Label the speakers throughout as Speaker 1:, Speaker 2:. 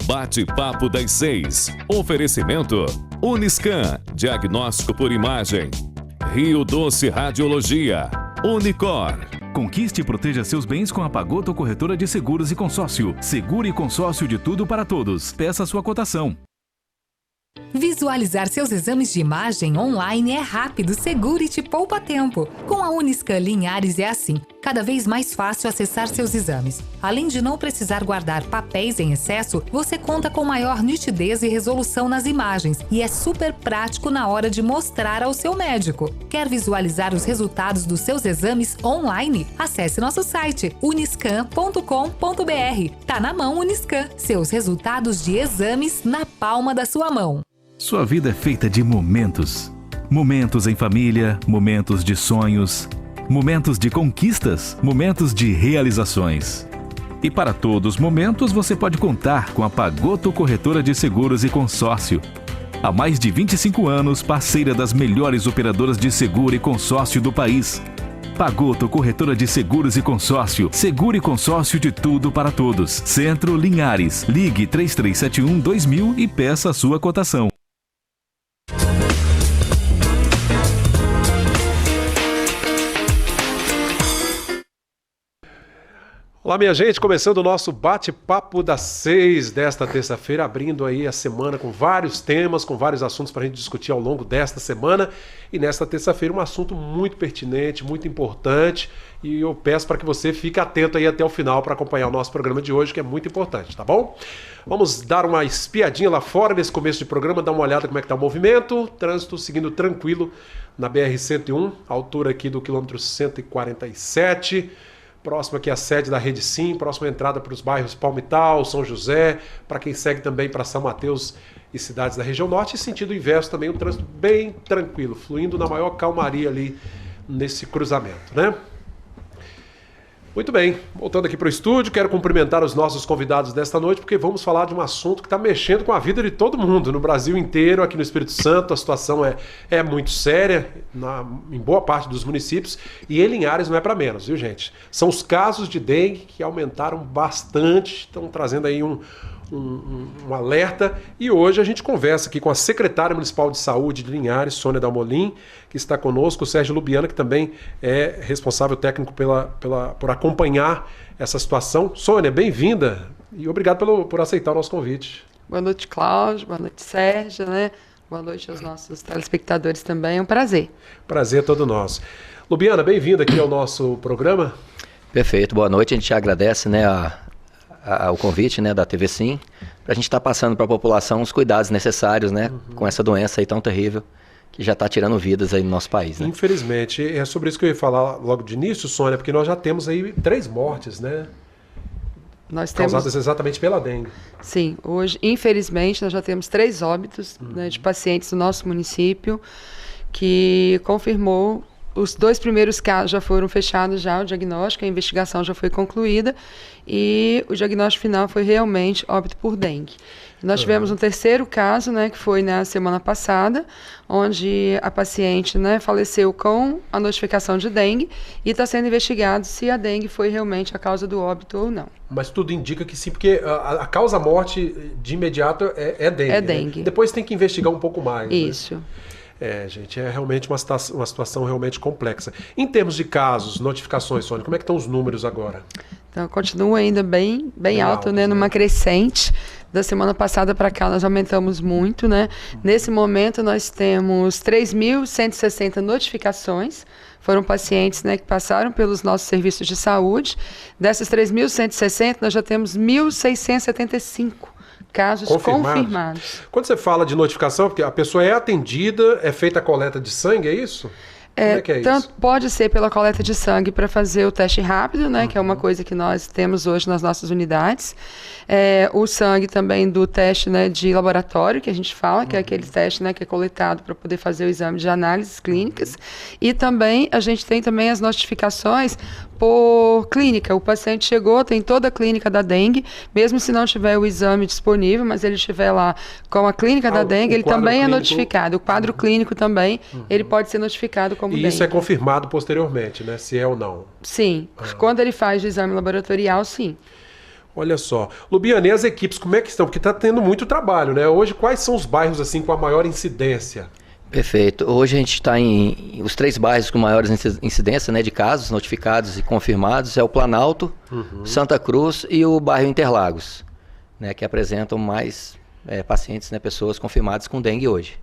Speaker 1: Bate-papo das 6. Oferecimento Uniscan, diagnóstico por imagem. Rio Doce Radiologia. Unicor.
Speaker 2: Conquiste e proteja seus bens com a Pagoto Corretora de Seguros e Consórcio. Seguro e consórcio de tudo para todos. Peça sua cotação.
Speaker 3: Visualizar seus exames de imagem online é rápido, seguro e te poupa tempo. Com a Uniscan Linhares é assim, cada vez mais fácil acessar seus exames. Além de não precisar guardar papéis em excesso, você conta com maior nitidez e resolução nas imagens e é super prático na hora de mostrar ao seu médico. Quer visualizar os resultados dos seus exames online? Acesse nosso site uniscan.com.br. Tá na mão Uniscan, seus resultados de exames na palma da sua mão.
Speaker 2: Sua vida é feita de momentos. Momentos em família, momentos de sonhos, momentos de conquistas, momentos de realizações. E para todos os momentos você pode contar com a Pagoto Corretora de Seguros e Consórcio. Há mais de 25 anos, parceira das melhores operadoras de seguro e consórcio do país. Pagoto Corretora de Seguros e Consórcio. Seguro e consórcio de tudo para todos. Centro Linhares. Ligue 3371-2000 e peça a sua cotação.
Speaker 4: Olá, minha gente, começando o nosso bate-papo das 6 desta terça-feira, abrindo aí a semana com vários temas, com vários assuntos para a gente discutir ao longo desta semana. E nesta terça-feira um assunto muito pertinente, muito importante, e eu peço para que você fique atento aí até o final para acompanhar o nosso programa de hoje, que é muito importante, tá bom? Vamos dar uma espiadinha lá fora nesse começo de programa, dar uma olhada como é que está o movimento. Trânsito seguindo tranquilo na BR-101, altura aqui do quilômetro 147. Próximo aqui a sede da Rede Sim, próxima entrada para os bairros Palmital, São José, para quem segue também para São Mateus e cidades da região norte, e sentido inverso também, um trânsito bem tranquilo, fluindo na maior calmaria ali nesse cruzamento, né? Muito bem, voltando aqui para o estúdio, quero cumprimentar os nossos convidados desta noite, porque vamos falar de um assunto que está mexendo com a vida de todo mundo, no Brasil inteiro, aqui no Espírito Santo, a situação é muito séria em boa parte dos municípios, e em Linhares não é para menos, viu, gente? São os casos de dengue que aumentaram bastante, estão trazendo aí um alerta, e hoje a gente conversa aqui com a secretária municipal de saúde de Linhares, Sônia Dalmolin, que está conosco, o Sérgio Lubiana, que também é responsável técnico por acompanhar essa situação. Sônia, bem-vinda e obrigado por aceitar o nosso convite.
Speaker 5: Boa noite, Cláudio, boa noite, Sérgio, né? Boa noite aos nossos telespectadores também, é um prazer. Prazer
Speaker 4: é todo nosso. Lubiana, bem-vinda aqui ao nosso programa.
Speaker 6: Perfeito, boa noite, a gente agradece, né, o convite, né, da TV Sim, para a gente estar passando para a população os cuidados necessários, né, com essa doença aí tão terrível que já está tirando vidas aí no nosso país, né?
Speaker 4: Infelizmente, é sobre isso que eu ia falar logo de início, Sônia, porque nós já temos aí 3 mortes, né? Causadas exatamente pela dengue.
Speaker 5: Sim, hoje, infelizmente, nós já temos 3 óbitos, né, de pacientes do nosso município, que confirmou. Os 2 primeiros casos já foram fechados, já o diagnóstico, a investigação já foi concluída e o diagnóstico final foi realmente óbito por dengue. Nós tivemos um 3º caso, né, que foi na semana passada, onde a paciente, né, faleceu com a notificação de dengue e está sendo investigado se a dengue foi realmente a causa do óbito ou não.
Speaker 4: Mas tudo indica que sim, porque a causa-morte de imediato é dengue.
Speaker 5: É dengue.
Speaker 4: Né? Depois tem que investigar um pouco mais.
Speaker 5: Isso.
Speaker 4: Né? Gente, é realmente uma situação realmente complexa. Em termos de casos, notificações, Sônia, como é que estão os números agora?
Speaker 5: Então, continua ainda bem alto, né? Numa crescente. Da semana passada para cá, nós aumentamos muito, né? Nesse momento, nós temos 3.160 notificações. Foram pacientes, né, que passaram pelos nossos serviços de saúde. Dessas 3.160, nós já temos 1.675 casos confirmados.
Speaker 4: Quando você fala de notificação, porque a pessoa é atendida, é feita a coleta de sangue, é isso? Como é que é
Speaker 5: tanto
Speaker 4: isso?
Speaker 5: Pode ser pela coleta de sangue para fazer o teste rápido, né, que é uma coisa que nós temos hoje nas nossas unidades. O sangue também do teste, né, de laboratório, que a gente fala, que é aquele teste, né, que é coletado para poder fazer o exame de análises clínicas. E também a gente tem também as notificações por clínica. O paciente chegou, tem toda a clínica da dengue, mesmo se não tiver o exame disponível, mas ele estiver lá com a clínica da dengue, ele também é notificado. O quadro clínico também, ele pode ser notificado como dengue.
Speaker 4: E isso é confirmado posteriormente, né? Se é ou não.
Speaker 5: Sim. Quando ele faz o exame laboratorial, sim.
Speaker 4: Olha só. Lubiana, e as equipes, como é que estão? Porque está tendo muito trabalho, né? Hoje, quais são os bairros assim com a maior incidência?
Speaker 6: Perfeito. Hoje a gente está em os 3 bairros com maiores incidência, né, de casos notificados e confirmados, é o Planalto, Santa Cruz e o bairro Interlagos, né, que apresentam mais pacientes, né, pessoas confirmadas com dengue hoje.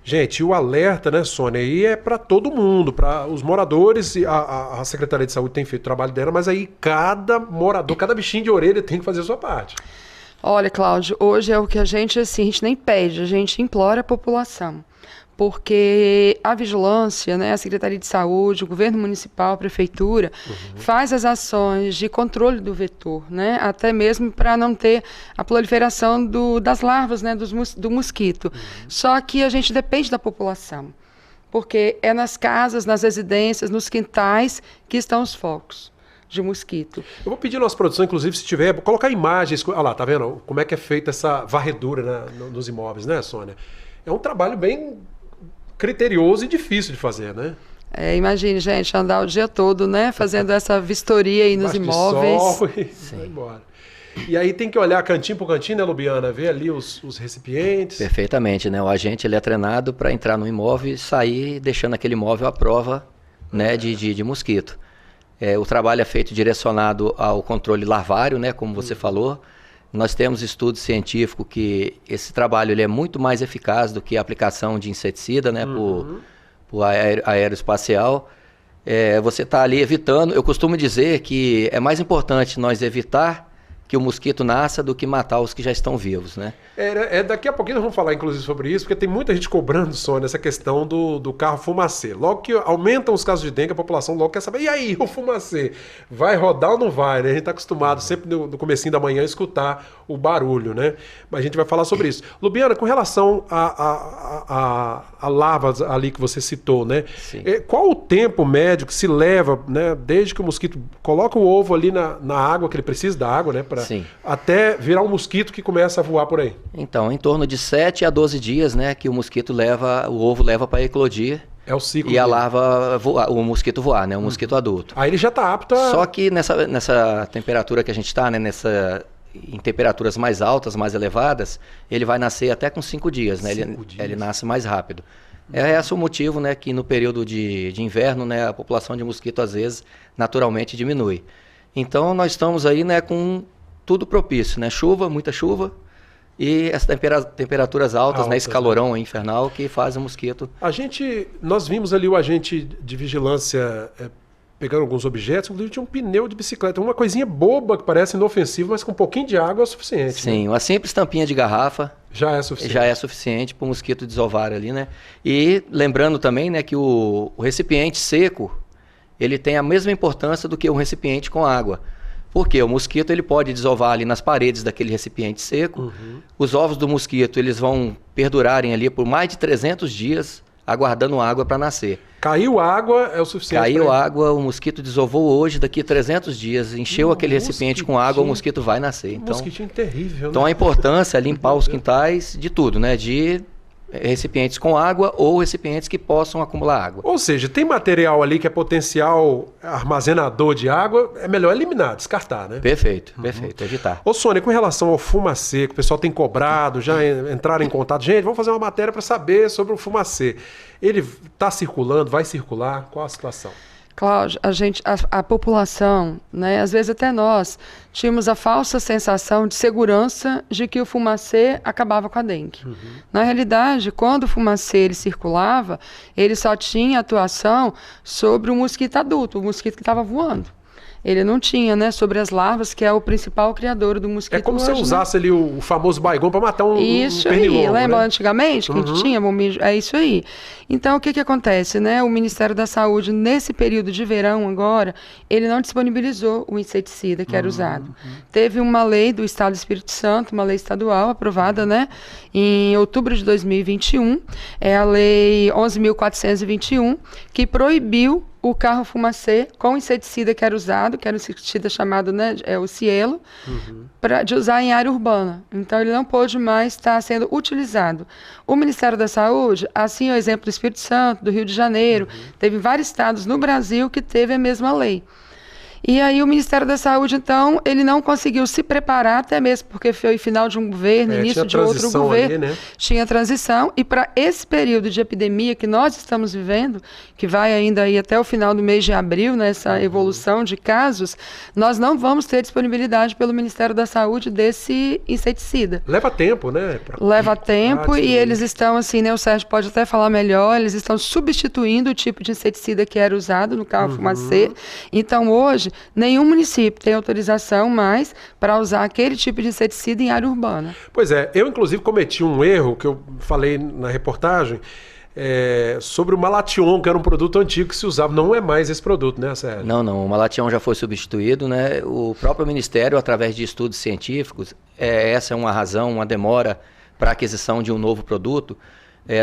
Speaker 4: Gente, o alerta, né, Sônia, aí é para todo mundo, para os moradores, e a Secretaria de Saúde tem feito o trabalho dela, mas aí cada morador, cada bichinho de orelha tem que fazer a sua parte.
Speaker 5: Olha, Cláudio, hoje é o que a gente nem pede, a gente implora a população. Porque a vigilância, né, a Secretaria de Saúde, o governo municipal, a prefeitura, faz as ações de controle do vetor, né, até mesmo para não ter a proliferação das larvas, né, do mosquito. Só que a gente depende da população, porque é nas casas, nas residências, nos quintais que estão os focos de mosquito.
Speaker 4: Eu vou pedir à nossa produção, inclusive, se tiver, colocar imagens. Olha lá, tá vendo como é que é feita essa varredura, né, nos imóveis, né, Sônia? É um trabalho bem criterioso e difícil de fazer, né?
Speaker 5: Imagine, gente, andar o dia todo, né, fazendo essa vistoria aí nos imóveis.
Speaker 4: Sol e vai embora. E aí tem que olhar cantinho por cantinho, né, Lubiana? Ver ali os recipientes.
Speaker 6: Perfeitamente, né? O agente ele é treinado para entrar no imóvel e sair deixando aquele imóvel à prova, né, de mosquito. O trabalho é feito direcionado ao controle larvário, né, como você falou. Nós temos estudo científico que esse trabalho ele é muito mais eficaz do que a aplicação de inseticida, né, por aeroespacial. Você está ali evitando. Eu costumo dizer que é mais importante nós evitar que o mosquito nasça do que matar os que já estão vivos, né?
Speaker 4: Daqui a pouquinho nós vamos falar, inclusive, sobre isso, porque tem muita gente cobrando, Sônia, essa questão do carro fumacê. Logo que aumentam os casos de dengue, a população logo quer saber, e aí, o fumacê, vai rodar ou não vai, né? A gente está acostumado sempre no comecinho da manhã a escutar o barulho, né? Mas a gente vai falar sobre isso. Lubiana, com relação a lavas ali que você citou, né? Qual o tempo médio que se leva, né, desde que o mosquito coloca o ovo ali na água, que ele precisa da água, né? Até virar um mosquito que começa a voar por aí?
Speaker 6: Então, em torno de 7 a 12 dias, né, que o mosquito o ovo leva para eclodir.
Speaker 4: É o ciclo
Speaker 6: e a larva o mosquito voar, né, o mosquito adulto.
Speaker 4: Aí ele já está apto a...
Speaker 6: Só que nessa temperatura que a gente está, né, em temperaturas mais altas, mais elevadas, ele vai nascer até com 5 dias, né? Ele nasce mais rápido. É esse o motivo, né, que no período de inverno, né, a população de mosquito às vezes naturalmente diminui. Então nós estamos aí, né, com tudo propício, né? Chuva, muita chuva e as temperaturas altas, né? Esse calorão infernal que faz o mosquito.
Speaker 4: Nós vimos ali o agente de vigilância pegando alguns objetos, inclusive tinha um pneu de bicicleta, uma coisinha boba que parece inofensiva, mas com um pouquinho de água é o suficiente.
Speaker 6: Sim, uma simples tampinha de garrafa
Speaker 4: já é suficiente.
Speaker 6: Já é suficiente para o mosquito desovar ali, né? E lembrando também, né, que o recipiente seco, ele tem a mesma importância do que um recipiente com água. Porque o mosquito ele pode desovar ali nas paredes daquele recipiente seco. Os ovos do mosquito eles vão perdurarem ali por mais de 300 dias, aguardando água para nascer.
Speaker 4: Caiu água é o suficiente.
Speaker 6: Caiu água, o mosquito desovou hoje, daqui a 300 dias, encheu aquele recipiente com água, o mosquito vai nascer. Então,
Speaker 4: mosquitinho terrível, né?
Speaker 6: Então a importância é limpar os quintais de tudo, né? De recipientes com água ou recipientes que possam acumular água.
Speaker 4: Ou seja, tem material ali que é potencial armazenador de água, é melhor eliminar, descartar, né?
Speaker 6: Perfeito, perfeito, evitar.
Speaker 4: Ô Sônia, com relação ao fumacê, que o pessoal tem cobrado, já entraram em contato, gente, vamos fazer uma matéria para saber sobre o fumacê. Ele está circulando, vai circular? Qual a situação?
Speaker 5: Cláudio, a população, né, às vezes até nós, tínhamos a falsa sensação de segurança de que o fumacê acabava com a dengue. Na realidade, quando o fumacê ele circulava, ele só tinha atuação sobre o mosquito adulto, o mosquito que estava voando. Ele não tinha, né, sobre as larvas, que é o principal criador do mosquito.
Speaker 4: É como se você usasse ali o famoso Baygon para matar um
Speaker 5: isso
Speaker 4: pernilongo,
Speaker 5: aí, lembra
Speaker 4: né?
Speaker 5: antigamente que a gente tinha bombinho? É isso aí. Então, o que acontece, né? O Ministério da Saúde, nesse período de verão agora, ele não disponibilizou o inseticida que era usado. Teve uma lei do Estado do Espírito Santo, uma lei estadual aprovada, né, em outubro de 2021, é a Lei 11.421, que proibiu o carro fumacê com inseticida que era usado, que era um inseticida chamado, né, o Cielo, de usar em área urbana. Então, ele não pôde mais estar sendo utilizado. O Ministério da Saúde, assim é o exemplo do Espírito Santo, do Rio de Janeiro, teve vários estados no Brasil que teve a mesma lei. E aí o Ministério da Saúde, então, ele não conseguiu se preparar, até mesmo porque foi final de um governo, início de outro governo, ali, né? Tinha transição, e para esse período de epidemia que nós estamos vivendo, que vai ainda aí até o final do mês de abril, nessa evolução de casos, nós não vamos ter disponibilidade pelo Ministério da Saúde desse inseticida.
Speaker 4: Leva tempo, né?
Speaker 5: Leva tempo, e eles estão assim, né, o Sérgio pode até falar melhor, eles estão substituindo o tipo de inseticida que era usado no carro fumacê. Então, hoje, nenhum município tem autorização mais para usar aquele tipo de inseticida em área urbana.
Speaker 4: Pois é, eu inclusive cometi um erro que eu falei na reportagem sobre o Malation, que era um produto antigo que se usava. Não é mais esse produto, né, Sérgio?
Speaker 6: Não, o Malation já foi substituído, né? O próprio Ministério, através de estudos científicos, essa é uma razão, uma demora para a aquisição de um novo produto.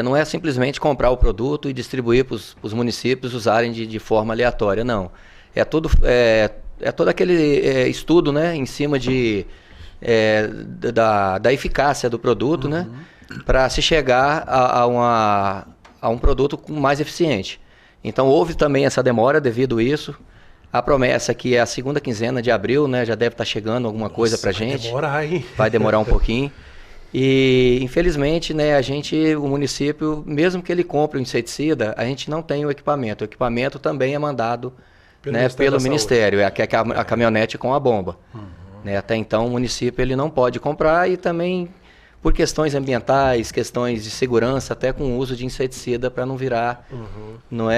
Speaker 6: Não é simplesmente comprar o produto e distribuir para os municípios usarem de forma aleatória, não. É todo aquele estudo, né, em cima da eficácia do produto, né, para se chegar a um produto mais eficiente. Então houve também essa demora devido a isso. A promessa que é a segunda quinzena de abril, né, já deve estar chegando alguma coisa para a gente.
Speaker 4: Vai demorar, hein?
Speaker 6: Vai demorar um pouquinho. E, infelizmente, né, o município, mesmo que ele compre o inseticida, a gente não tem o equipamento. O equipamento também é mandado pelo Ministério, a caminhonete com a bomba. Né, até então, o município ele não pode comprar, e também por questões ambientais, questões de segurança, até com o uso de inseticida para não virar, não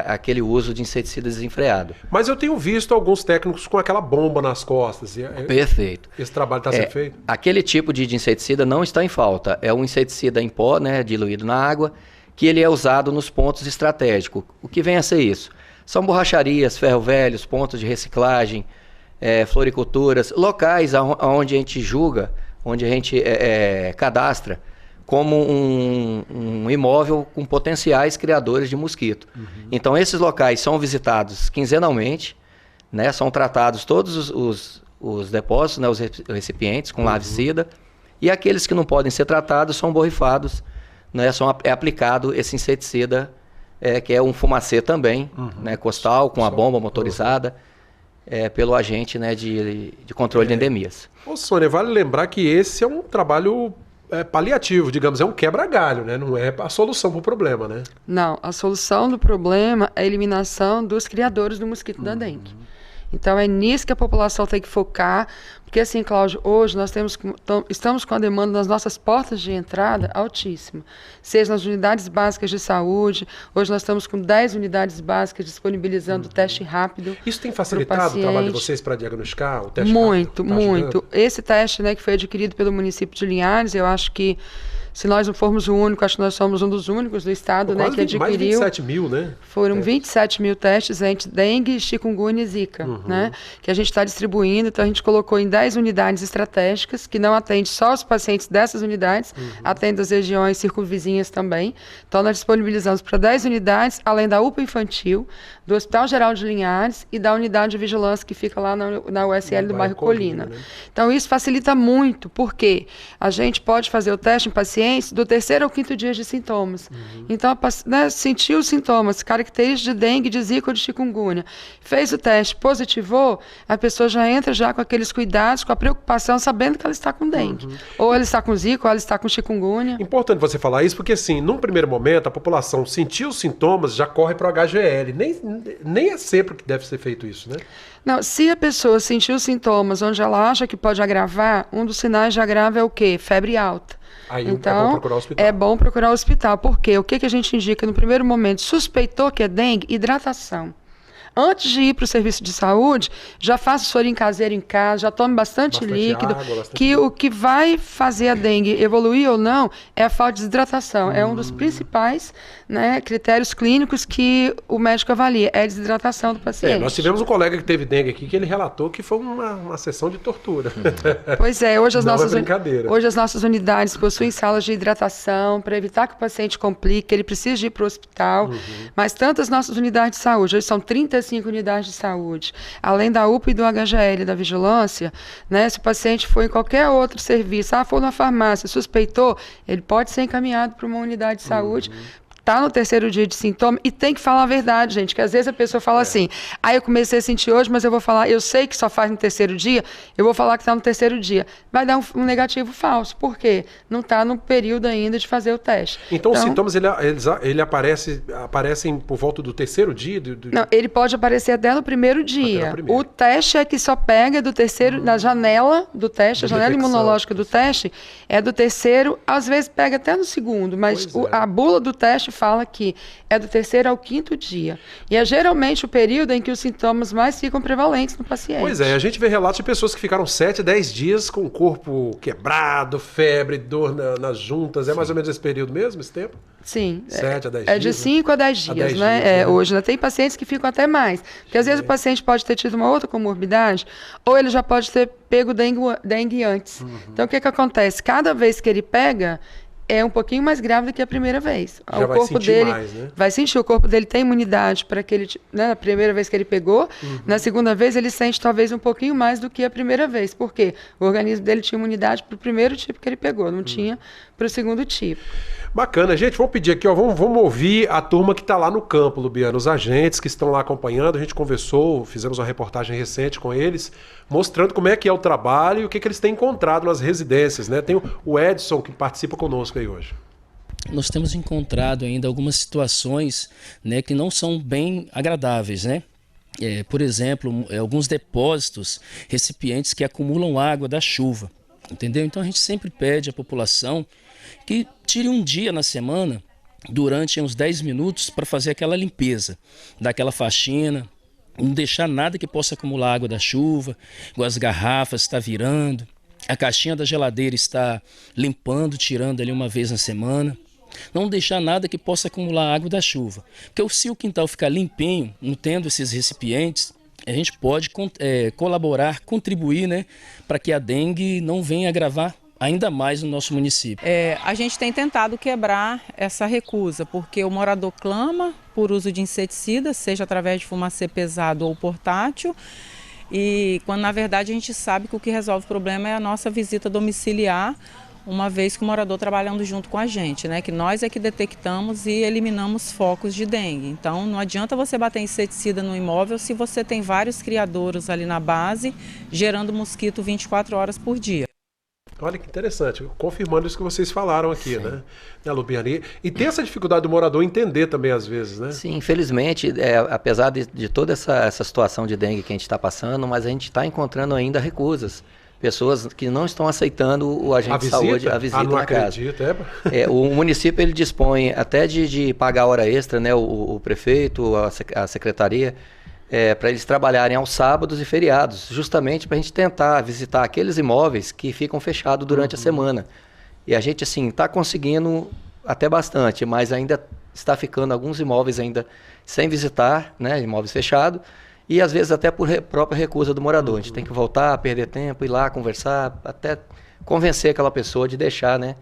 Speaker 6: aquele uso de inseticida desenfreado.
Speaker 4: Mas eu tenho visto alguns técnicos com aquela bomba nas costas.
Speaker 6: Perfeito.
Speaker 4: Esse trabalho está sendo feito?
Speaker 6: Aquele tipo de inseticida não está em falta. É um inseticida em pó, né, diluído na água, que ele é usado nos pontos estratégicos. O que vem a ser isso? São borracharias, ferro-velhos, pontos de reciclagem, floriculturas, locais onde a gente julga, onde a gente cadastra como um imóvel com potenciais criadores de mosquito. Então, esses locais são visitados quinzenalmente, né, são tratados todos os depósitos, né, os recipientes com larvicida, e aqueles que não podem ser tratados são borrifados, né, é aplicado esse inseticida, que é um fumacê também, né, costal, com a bomba motorizada, pelo agente, né, de controle de endemias.
Speaker 4: Ô, Sônia, vale lembrar que esse é um trabalho paliativo, digamos, é um quebra-galho, né? Não é a solução para o problema, né?
Speaker 5: Não, a solução do problema é a eliminação dos criadores do mosquito da dengue. Então é nisso que a população tem que focar, porque assim, Cláudio, hoje nós estamos com a demanda nas nossas portas de entrada altíssima, seja nas unidades básicas de saúde. Hoje nós estamos com 10 unidades básicas disponibilizando o teste rápido.
Speaker 4: Isso tem facilitado o trabalho de vocês para diagnosticar o teste
Speaker 5: rápido?
Speaker 4: Muito.
Speaker 5: Ajudando? Esse teste, né, que foi adquirido pelo município de Linhares, eu acho que, se nós não formos o único, acho que nós somos um dos únicos do estado, né, que adquiriu. Mais de
Speaker 4: 27 mil, né?
Speaker 5: Foram 27 mil testes entre dengue, chikungunya e zika, né? Que a gente está distribuindo. Então a gente colocou em 10 unidades estratégicas, que não atende só os pacientes dessas unidades, atende as regiões circunvizinhas também. Então nós disponibilizamos para 10 unidades, além da UPA infantil, do Hospital Geral de Linhares e da unidade de vigilância que fica lá na USL do bairro Colina. Né? Então isso facilita muito, porque a gente pode fazer o teste em pacientes do 3º ao 5º dia de sintomas. Então, né, sentiu os sintomas, características de dengue, de zika ou de chikungunya, fez o teste, positivou, a pessoa já entra já com aqueles cuidados, com a preocupação, sabendo que ela está com dengue. Ou ela está com zika, ou ela está com chikungunya.
Speaker 4: Importante você falar isso, porque assim, num primeiro momento, a população sentiu os sintomas, já corre para o HGL. Nem é sempre que deve ser feito isso, né?
Speaker 5: Não, se a pessoa sentiu os sintomas onde ela acha que pode agravar, um dos sinais de agravo é o quê? Febre alta.
Speaker 4: Aí
Speaker 5: então,
Speaker 4: é bom procurar o hospital.
Speaker 5: É bom procurar o hospital. Por quê? O que a gente indica no primeiro momento? Suspeitou que é dengue? Hidratação. Antes de ir para o serviço de saúde, já faça sorinho caseiro em casa, já tome bastante líquido, que o que vai fazer a dengue evoluir ou não é a falta de desidratação. É um dos principais, né, critérios clínicos que o médico avalia, é a desidratação do paciente.
Speaker 4: Nós tivemos um colega que teve dengue aqui, que ele relatou que foi uma sessão de tortura.
Speaker 5: Pois é, hoje
Speaker 4: hoje
Speaker 5: as nossas unidades possuem salas de hidratação para evitar que o paciente complique, que ele precise ir para o hospital, mas tanto as nossas unidades de saúde, hoje são 35 unidades de saúde, além da UPA e do HGL, da vigilância, né, se o paciente for em qualquer outro serviço, for na farmácia, suspeitou, ele pode ser encaminhado para uma unidade de saúde, tá no terceiro dia de sintoma, e tem que falar a verdade, gente, que às vezes a pessoa fala assim, eu comecei a sentir hoje, mas eu vou falar, eu sei que só faz no terceiro dia, eu vou falar que está no terceiro dia. Vai dar um negativo falso. Por quê? Não está no período ainda de fazer o teste.
Speaker 4: Então os sintomas, ele aparecem por volta do terceiro dia?
Speaker 5: Não, ele pode aparecer até no primeiro dia. O teste é que só pega do terceiro, da janela do teste, a janela imunológica do teste é do terceiro, às vezes pega até no segundo, mas a bula do teste fala que é do terceiro ao quinto dia. E é geralmente o período em que os sintomas mais ficam prevalentes no paciente.
Speaker 4: Pois é, a gente vê relatos de pessoas que ficaram 7, 10 dias com o corpo quebrado, febre, dor nas juntas. É mais ou menos esse período mesmo, esse tempo?
Speaker 5: Sim.
Speaker 4: 7 a 10 dias?
Speaker 5: É de 5 a 10 dias, né? Hoje, né? Tem pacientes que ficam até mais. Porque às vezes o paciente pode ter tido uma outra comorbidade, ou ele já pode ter pego dengue antes. Então, o que acontece? Cada vez que ele pega, é um pouquinho mais grave do que a primeira vez.
Speaker 4: Já vai sentir mais, né?
Speaker 5: Vai sentir, o corpo dele tem imunidade para aquele, né, na primeira vez que ele pegou, na segunda vez ele sente talvez um pouquinho mais do que a primeira vez. Por quê? O organismo dele tinha imunidade para o primeiro tipo que ele pegou, não tinha para o segundo tipo.
Speaker 4: Bacana, gente, vamos pedir aqui, ó, vamos ouvir a turma que está lá no campo, Lubiana, os agentes que estão lá acompanhando. A gente conversou, fizemos uma reportagem recente com eles, mostrando como é que é o trabalho e o que eles têm encontrado nas residências, né? Tem o Edson que participa conosco aí hoje.
Speaker 7: Nós temos encontrado ainda algumas situações, né, que não são bem agradáveis, né? Por exemplo, alguns depósitos, recipientes que acumulam água da chuva, entendeu? Então a gente sempre pede à população que tire um dia na semana, durante uns 10 minutos, para fazer aquela limpeza, daquela faxina, não deixar nada que possa acumular água da chuva, igual as garrafas está virando, a caixinha da geladeira está limpando, tirando ali uma vez na semana. Não deixar nada que possa acumular água da chuva. Porque se o quintal ficar limpinho, não tendo esses recipientes, a gente pode colaborar, contribuir, né, para que a dengue não venha agravar ainda mais no nosso município.
Speaker 8: A gente tem tentado quebrar essa recusa, porque o morador clama por uso de inseticida, seja através de fumacê pesado ou portátil, e quando na verdade a gente sabe que o que resolve o problema é a nossa visita domiciliar, uma vez que o morador trabalhando junto com a gente, né? Que nós é que detectamos e eliminamos focos de dengue. Então não adianta você bater inseticida no imóvel se você tem vários criadouros ali na base, gerando mosquito 24 horas por dia.
Speaker 4: Olha que interessante, confirmando isso que vocês falaram aqui, né, Lubiana? E tem essa dificuldade do morador entender também às vezes, né?
Speaker 6: Sim, infelizmente, apesar de toda essa situação de dengue que a gente está passando, mas a gente está encontrando ainda recusas. Pessoas que não estão aceitando o agente de saúde, a visita
Speaker 4: não
Speaker 6: na
Speaker 4: acredito,
Speaker 6: casa. O município ele dispõe até de pagar hora extra, né? O prefeito, a secretaria, para eles trabalharem aos sábados e feriados, justamente para a gente tentar visitar aqueles imóveis que ficam fechados durante a semana. E a gente, assim, está conseguindo até bastante, mas ainda está ficando alguns imóveis ainda sem visitar, né? Imóveis fechados. E às vezes até por própria recusa do morador. A gente tem que voltar, perder tempo, ir lá conversar, até convencer aquela pessoa de deixar, né?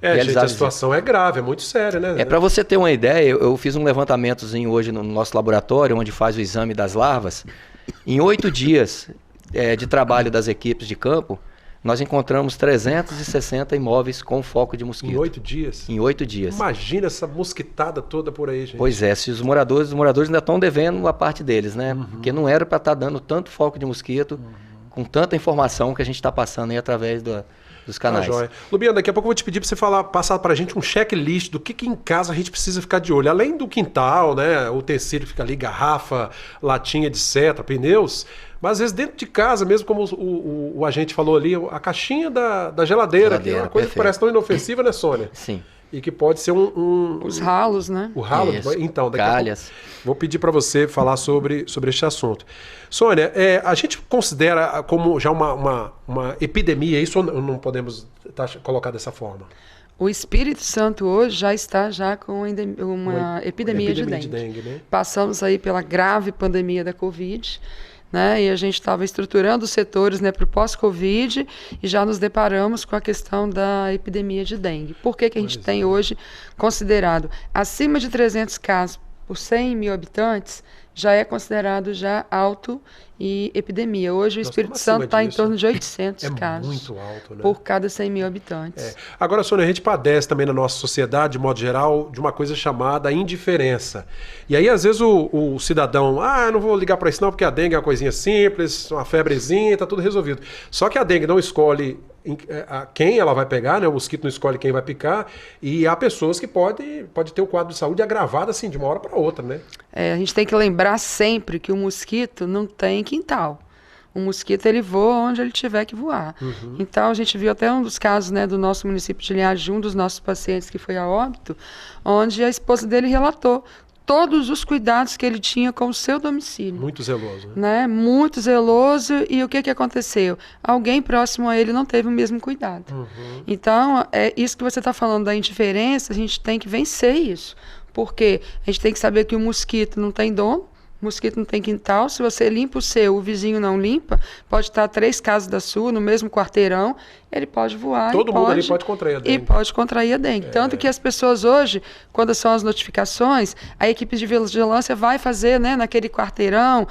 Speaker 4: Gente, a situação é grave, é muito séria, né?
Speaker 6: Para você ter uma ideia, eu fiz um levantamentozinho hoje no nosso laboratório, onde faz o exame das larvas. Em 8 dias de trabalho das equipes de campo, nós encontramos 360 imóveis com foco de mosquito.
Speaker 4: Em 8 dias?
Speaker 6: Em 8 dias.
Speaker 4: Imagina essa mosquitada toda por aí, gente.
Speaker 6: Pois é, se os moradores ainda estão devendo a parte deles, né? Porque não era para estar dando tanto foco de mosquito, com tanta informação que a gente está passando aí através dos canais.
Speaker 4: Joia. Lubiana, daqui a pouco eu vou te pedir para você passar para a gente um checklist do que em casa a gente precisa ficar de olho. Além do quintal, né? O tecido que fica ali, garrafa, latinha, etc., pneus. Mas às vezes dentro de casa, mesmo como o agente falou ali, a caixinha da geladeira, que é uma coisa que parece tão inofensiva, né, Sônia?
Speaker 6: Sim.
Speaker 4: E que pode ser
Speaker 5: os ralos, né?
Speaker 4: O ralo?
Speaker 6: Isso.
Speaker 4: Então, daqui a pouco vou pedir para você falar sobre este assunto. Sônia, a gente considera como já uma epidemia, isso ou não podemos colocar dessa forma?
Speaker 5: O Espírito Santo hoje já está com uma epidemia de dengue. Né? Passamos aí pela grave pandemia da Covid, né? E a gente estava estruturando os setores, né, para o pós-Covid e já nos deparamos com a questão da epidemia de dengue. Por que a gente tem hoje considerado acima de 300 casos por 100 mil habitantes, já é considerado já alto e epidemia. Hoje o Espírito Santo está em torno de 800 casos
Speaker 4: muito alto, né?
Speaker 5: por cada 100 mil habitantes.
Speaker 4: Agora, Sônia, a gente padece também na nossa sociedade, de modo geral, de uma coisa chamada indiferença. E aí, às vezes, o cidadão, eu não vou ligar para isso não, porque a dengue é uma coisinha simples, uma febrezinha, está tudo resolvido. Só que a dengue não escolhe quem ela vai pegar, né? O mosquito não escolhe quem vai picar, e há pessoas que pode ter o quadro de saúde agravado assim de uma hora para outra, né?
Speaker 5: A gente tem que lembrar sempre que o mosquito não tem quintal. O mosquito ele voa onde ele tiver que voar. Então a gente viu até um dos casos, né, do nosso município de Linhares, de um dos nossos pacientes que foi a óbito, onde a esposa dele relatou todos os cuidados que ele tinha com o seu domicílio.
Speaker 4: Muito zeloso, né?
Speaker 5: Muito zeloso, e o que aconteceu? Alguém próximo a ele não teve o mesmo cuidado. Então, é isso que você está falando da indiferença, a gente tem que vencer isso. Porque a gente tem que saber que o mosquito não tem dono, o mosquito não tem quintal. Se você limpa o seu, o vizinho não limpa, pode estar 3 casas da sua, no mesmo quarteirão, ele pode voar.
Speaker 4: Todo mundo ali pode contrair a dengue.
Speaker 5: E pode contrair a dengue. Tanto que as pessoas hoje, quando são as notificações, a equipe de vigilância vai fazer, né, naquele quarteirão,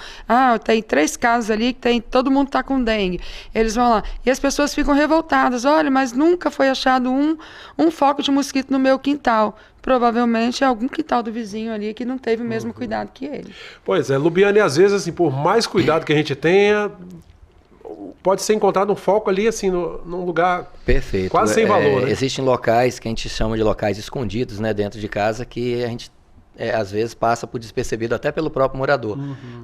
Speaker 5: tem 3 casos ali que todo mundo está com dengue. Eles vão lá. E as pessoas ficam revoltadas. Olha, mas nunca foi achado um foco de mosquito no meu quintal. Provavelmente é algum quintal do vizinho ali que não teve o mesmo cuidado que ele.
Speaker 4: Pois é, Lubiane, às vezes, assim, por mais cuidado que a gente tenha, pode ser encontrado um foco ali, assim, num lugar
Speaker 6: perfeito,
Speaker 4: quase sem valor, né?
Speaker 6: Existem locais que a gente chama de locais escondidos, né, dentro de casa, que a gente, às vezes, passa por despercebido até pelo próprio morador.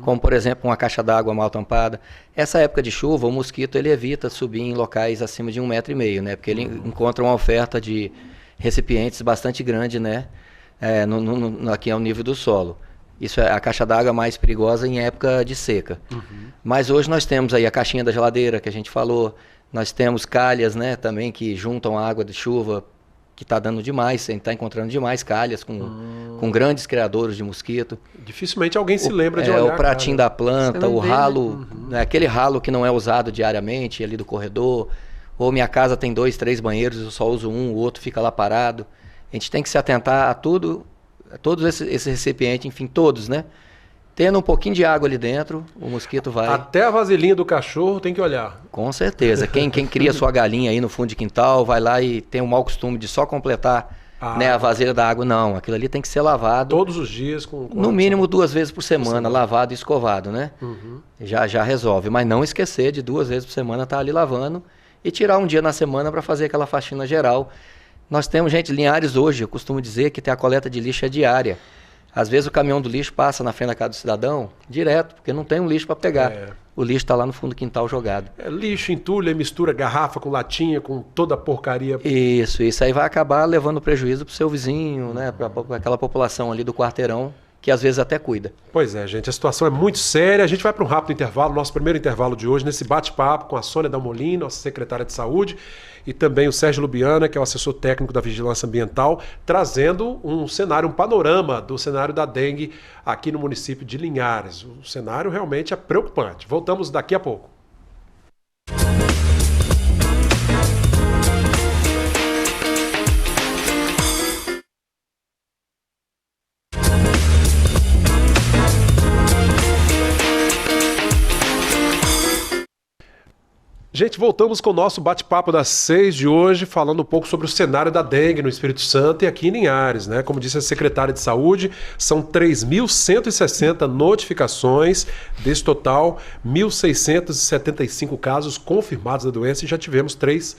Speaker 6: Como, por exemplo, uma caixa d'água mal tampada. Essa época de chuva, o mosquito ele evita subir em locais acima de 1,5 m, né? Porque ele encontra uma oferta de recipientes bastante grande, né? Aqui ao nível do solo. Isso é a caixa d'água mais perigosa em época de seca. Mas hoje nós temos aí a caixinha da geladeira, que a gente falou. Nós temos calhas, né, também, que juntam a água de chuva, que está dando demais. A gente está encontrando demais calhas com grandes criadouros de mosquito.
Speaker 4: Dificilmente alguém se lembra de olhar.
Speaker 6: O pratinho da planta, o ralo, né, aquele ralo que não é usado diariamente ali do corredor. Ou minha casa tem 2, 3 banheiros, eu só uso um, o outro fica lá parado. A gente tem que se atentar a tudo, a todos esses recipientes, enfim, todos, né? Tendo um pouquinho de água ali dentro, o mosquito vai...
Speaker 4: Até a vasilhinha do cachorro tem que olhar.
Speaker 6: Com certeza. Quem cria sua galinha aí no fundo de quintal, vai lá e tem o mau costume de só completar né, a vasilha da água. Não, aquilo ali tem que ser lavado.
Speaker 4: Todos os dias?
Speaker 6: No mínimo 2 vezes por semana, lavado e escovado, né? Já resolve. Mas não esquecer de 2 vezes por semana estar ali lavando e tirar um dia na semana para fazer aquela faxina geral. Nós temos, gente, Linhares hoje, eu costumo dizer que tem a coleta de lixo diária. Às vezes o caminhão do lixo passa na frente da casa do cidadão direto, porque não tem um lixo para pegar. O lixo está lá no fundo do quintal jogado.
Speaker 4: Lixo, entulha, mistura garrafa com latinha, com toda a porcaria.
Speaker 6: Isso aí vai acabar levando prejuízo para o seu vizinho, né, para aquela população ali do quarteirão, que às vezes até cuida.
Speaker 4: Pois é, gente, a situação é muito séria. A gente vai para um rápido intervalo, nosso primeiro intervalo de hoje, nesse bate-papo com a Sônia Dalmolin, nossa secretária de Saúde, e também o Sérgio Lubiana, que é o assessor técnico da Vigilância Ambiental, trazendo um cenário, um panorama do cenário da dengue aqui no município de Linhares. O cenário realmente é preocupante. Voltamos daqui a pouco. Gente, voltamos com o nosso bate-papo das 6 de hoje, falando um pouco sobre o cenário da dengue no Espírito Santo e aqui em Linhares, né? Como disse a secretária de Saúde, são 3.160 notificações, desse total, 1.675 casos confirmados da doença e já tivemos 3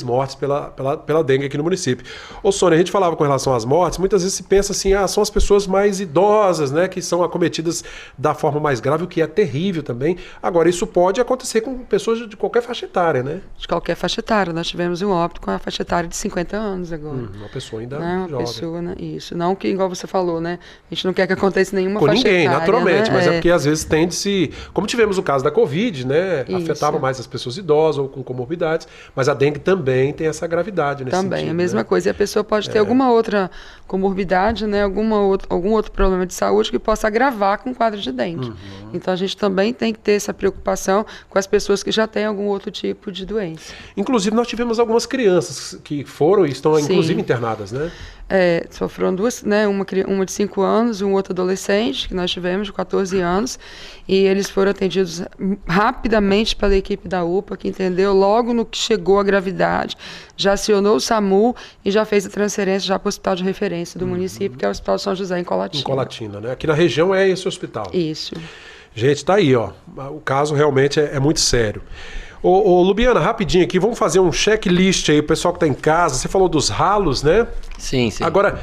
Speaker 4: mortes pela dengue aqui no município. Ô Sônia, a gente falava com relação às mortes, muitas vezes se pensa assim, são as pessoas mais idosas, né, que são acometidas da forma mais grave, o que é terrível também. Agora, isso pode acontecer com pessoas de qualquer faixa etária, né?
Speaker 5: De qualquer faixa etária. Nós tivemos um óbito com a faixa etária de 50 anos agora.
Speaker 4: Uma pessoa ainda
Speaker 5: jovem. Uma pessoa, né? Isso. Não que, igual você falou, né? A gente não quer que aconteça nenhuma faixa etária. Com ninguém,
Speaker 4: naturalmente,
Speaker 5: né?
Speaker 4: Mas é porque às vezes tende-se... Como tivemos o caso da Covid, né? Isso. Afetava mais as pessoas idosas ou com comorbidades, mas a dengue também tem essa gravidade nesse
Speaker 5: também,
Speaker 4: sentido,
Speaker 5: a mesma
Speaker 4: né?
Speaker 5: coisa. E a pessoa pode ter alguma outra comorbidade, né? Algum outro problema de saúde que possa agravar com o quadro de dengue. Então a gente também tem que ter essa preocupação com as pessoas que já têm algum outro tipo de doença.
Speaker 4: Inclusive nós tivemos algumas crianças que foram e estão inclusive internadas, né?
Speaker 5: Sofreram duas, né? Uma de 5 anos, um outro adolescente, que nós tivemos, de 14 anos, e eles foram atendidos rapidamente pela equipe da UPA, que entendeu logo no que chegou a gravidade, já acionou o SAMU e já fez a transferência já para o hospital de referência do município, que é o Hospital São José, em Colatina.
Speaker 4: Em Colatina, né? Aqui na região é esse hospital.
Speaker 5: Isso.
Speaker 4: Gente, tá aí, ó. O caso realmente é muito sério. Ô, Lubiana, rapidinho aqui, vamos fazer um checklist aí, o pessoal que tá em casa. Você falou dos ralos, né?
Speaker 6: Sim.
Speaker 4: Agora,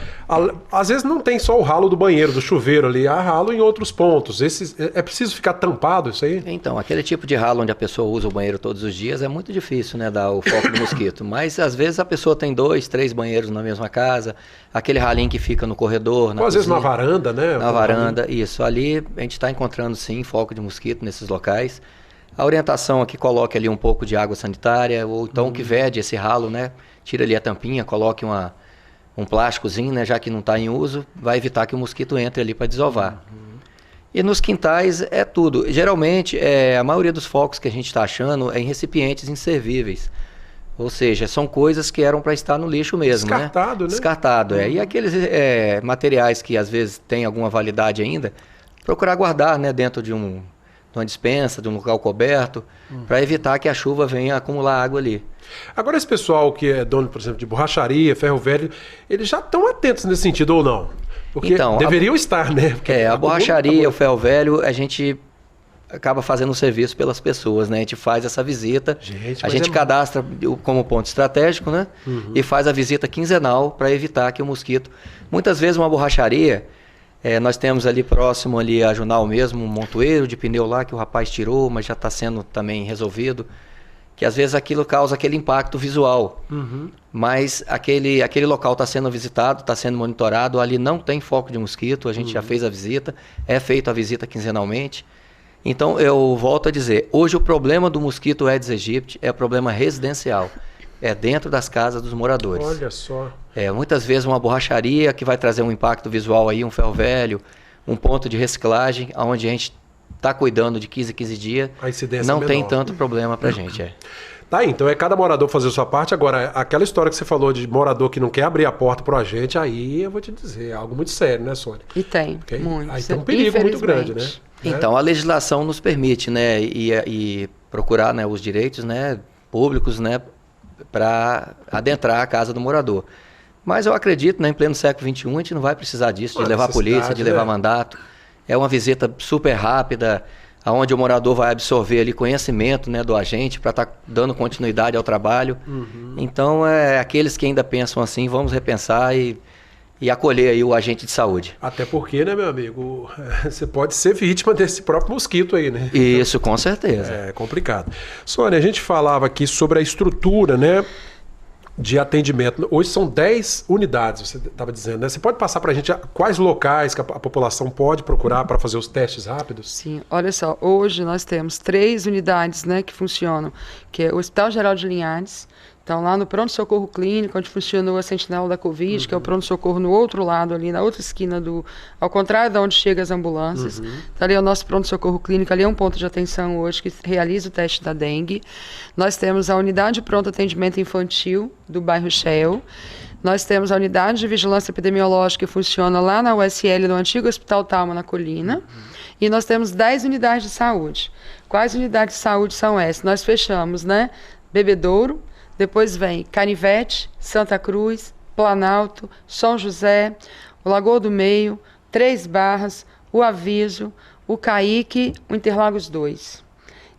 Speaker 4: às vezes não tem só o ralo do banheiro, do chuveiro ali, há ralo em outros pontos. É preciso ficar tampado isso aí?
Speaker 6: Então, aquele tipo de ralo onde a pessoa usa o banheiro todos os dias é muito difícil, né, dar o foco do mosquito. Mas, às vezes, a pessoa tem 2, 3 banheiros na mesma casa, aquele ralinho que fica no corredor, na cozinha,
Speaker 4: às vezes na varanda, né?
Speaker 6: Na varanda, isso. Ali a gente está encontrando, sim, foco de mosquito nesses locais. A orientação é que coloque ali um pouco de água sanitária, ou então que vede esse ralo, né? Tira ali a tampinha, coloque um plásticozinho, né? Já que não está em uso, vai evitar que o mosquito entre ali para desovar. E nos quintais é tudo. Geralmente, a maioria dos focos que a gente está achando é em recipientes inservíveis. Ou seja, são coisas que eram para estar no lixo mesmo,
Speaker 4: Descartado, né?
Speaker 6: Descartado, E aqueles materiais que às vezes têm alguma validade ainda, procurar guardar, né? Dentro de uma dispensa, de um local coberto, para evitar que a chuva venha acumular água ali.
Speaker 4: Agora, esse pessoal que é dono, por exemplo, de borracharia, ferro velho, eles já estão atentos nesse sentido ou não? Porque
Speaker 6: então,
Speaker 4: deveriam estar, né? Porque
Speaker 6: a borracharia, o ferro velho, a gente acaba fazendo um serviço pelas pessoas, né? A gente faz essa visita, a gente cadastra como ponto estratégico, né? E faz a visita quinzenal para evitar que o mosquito... Muitas vezes uma borracharia... nós temos ali próximo ali a Junal mesmo, um montoeiro de pneu lá que o rapaz tirou, mas já está sendo também resolvido, que às vezes aquilo causa aquele impacto visual, mas aquele local está sendo visitado, está sendo monitorado, ali não tem foco de mosquito, a gente já fez a visita, é feita a visita quinzenalmente. Então eu volto a dizer, hoje o problema do mosquito Aedes aegypti é problema residencial. É dentro das casas dos moradores.
Speaker 4: Olha só.
Speaker 6: Muitas vezes uma borracharia que vai trazer um impacto visual aí, um ferro velho, um ponto de reciclagem, onde a gente está cuidando de 15 dias, não tem tanto problema pra gente.
Speaker 4: Tá aí, então cada morador fazer a sua parte. Agora, aquela história que você falou de morador que não quer abrir a porta pro agente, aí eu vou te dizer, é algo muito sério, né, Sônia?
Speaker 5: E tem, muito.
Speaker 4: Aí tem um perigo muito grande, né?
Speaker 6: Então, a legislação nos permite, né, e procurar, né, os direitos, né, públicos, né, para adentrar a casa do morador. Mas eu acredito, né, em pleno século XXI, a gente não vai precisar disso, de levar a polícia, de levar mandato. É uma visita super rápida, onde o morador vai absorver ali conhecimento, né, do agente para estar dando continuidade ao trabalho. Então, aqueles que ainda pensam assim, vamos repensar e acolher aí o agente de saúde.
Speaker 4: Até porque, né, meu amigo, você pode ser vítima desse próprio mosquito aí, né?
Speaker 6: Isso, com certeza.
Speaker 4: É complicado. Sônia, a gente falava aqui sobre a estrutura, né, de atendimento. Hoje são 10 unidades, você estava dizendo, né? Você pode passar para a gente quais locais que a população pode procurar para fazer os testes rápidos?
Speaker 5: Sim, olha só, hoje nós temos 3 unidades, né, que funcionam, que é o Hospital Geral de Linhares. Então, lá no pronto-socorro clínico, onde funcionou a sentinela da Covid, que é o pronto-socorro no outro lado, ali na outra esquina, ao contrário de onde chegam as ambulâncias. Então, ali é o nosso pronto-socorro clínico, ali é um ponto de atenção hoje que realiza o teste da dengue. Nós temos a unidade de pronto atendimento infantil do bairro Shell. Nós temos a unidade de vigilância epidemiológica que funciona lá na USL, no antigo Hospital Talma, na Colina. E nós temos 10 unidades de saúde. Quais unidades de saúde são essas? Nós fechamos, né, Bebedouro, depois vem Canivete, Santa Cruz, Planalto, São José, o Lagoa do Meio, Três Barras, o Aviso, o Caique, o Interlagos 2.